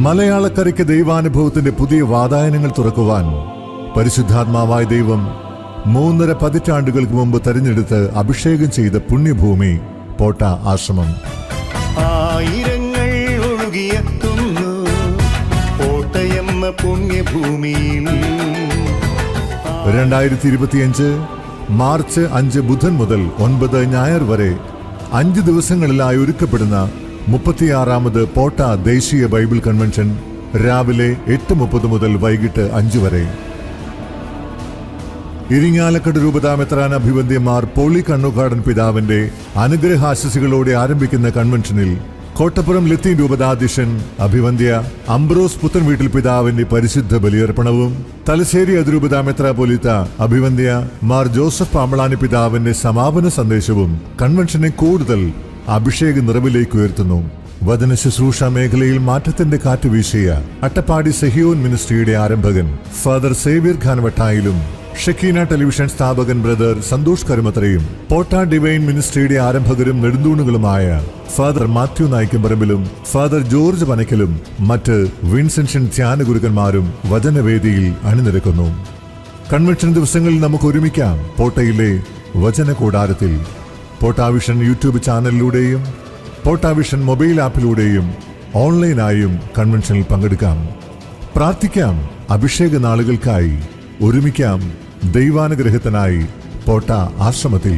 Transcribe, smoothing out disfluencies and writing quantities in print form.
മലയാളക്കരയ്ക്ക് ദൈവാനുഭവത്തിന്റെ പുതിയ വാതായനങ്ങൾ തുറക്കുവാൻ പരിശുദ്ധാത്മാവായ ദൈവം 3.5 പതിറ്റാണ്ടുകൾക്ക് മുമ്പ് തെരഞ്ഞെടുത്ത് അഭിഷേകം ചെയ്ത പുണ്യഭൂമി പോട്ട ആശ്രമം. ആയിരങ്ങൾ ഒഴുകിയെത്തുന്നു കോട്ടയെന്ന പുണ്യഭൂമിയിൽ. 2025 മാർച്ച് 5 ബുധൻ മുതൽ 9 ഞായർ വരെ 5 ദിവസങ്ങളിലായി ഒരുക്കപ്പെടുന്ന 36ാമത് പോട്ട ദേശീയ ബൈബിൾ കൺവെൻഷൻ രാവിലെ 8:30 മുതൽ വൈകിട്ട് 5 വരെ. ഇരിങ്ങാലക്കുട രൂപതാ മെത്രാൻ അഭിവന്ദ്യമാർ പോളി കണ്ണുകാടൻ പിതാവിന്റെ അനുഗ്രഹാശിസുകളോടെ ആരംഭിക്കുന്ന കൺവെൻഷനിൽ കോട്ടപ്പുറം ലത്തീൻ രൂപതാധ്യക്ഷൻ അഭിവന്ദ്യ അംബ്രോസ് പുത്തൻവീട്ടിൽ പിതാവിന്റെ പരിശുദ്ധ ബലിയർപ്പണവും തലശ്ശേരി അതിരൂപതാ മെത്രാപ്പൊലീത്ത അഭിവന്ദ്യ മാർ ജോസഫ് പാമ്പളാനി പിതാവിന്റെ സമാപന സന്ദേശവും കൺവെൻഷനെ കൂടുതൽ അഭിഷേക നിറവിലേക്ക് ഉയർത്തുന്നു. വചന ശുശ്രൂഷ മേഖലയിൽ മാറ്റത്തിന്റെ കാറ്റ് വീശിയ അട്ടപ്പാടി സെഹിയോൻ മിനിസ്ട്രിയുടെ ആരംഭകൻ ഫാദർ സേവ്യർ ഖാൻ വട്ടായിലും ഷക്കീന ടെലിവിഷൻ സ്ഥാപകൻ ബ്രദർ സന്തോഷ് കരുമത്രയും പോട്ട ഡിവൈൻ മിനിസ്ട്രിയുടെ ആരംഭകരും നെടുന്തൂണുകളുമായ ഫാദർ മാത്യു നായ്ക്കമ്പറമ്പിലും ഫാദർ ജോർജ് പനക്കലും മറ്റ് വിൻസെൻഷൻ ധ്യാന ഗുരുക്കന്മാരും വചനവേദിയിൽ അണിനിരക്കുന്നു. കൺവെൻഷൻ ദിവസങ്ങളിൽ നമുക്ക് ഒരുമിക്കാം പോട്ടയിലെ വചന കൂടാരത്തിൽ. പോട്ടാവിഷൻ യൂട്യൂബ് ചാനലിലൂടെയും പോട്ടാവിഷൻ മൊബൈൽ ആപ്പിലൂടെയും ഓൺലൈനായും കൺവെൻഷനിൽ പങ്കെടുക്കാം. പ്രാർത്ഥിക്കാം അഭിഷേക നാളുകൾക്കായി. ഒരുമിക്കാം ദൈവാനുഗ്രഹത്തിനായി പോട്ട ആശ്രമത്തിൽ.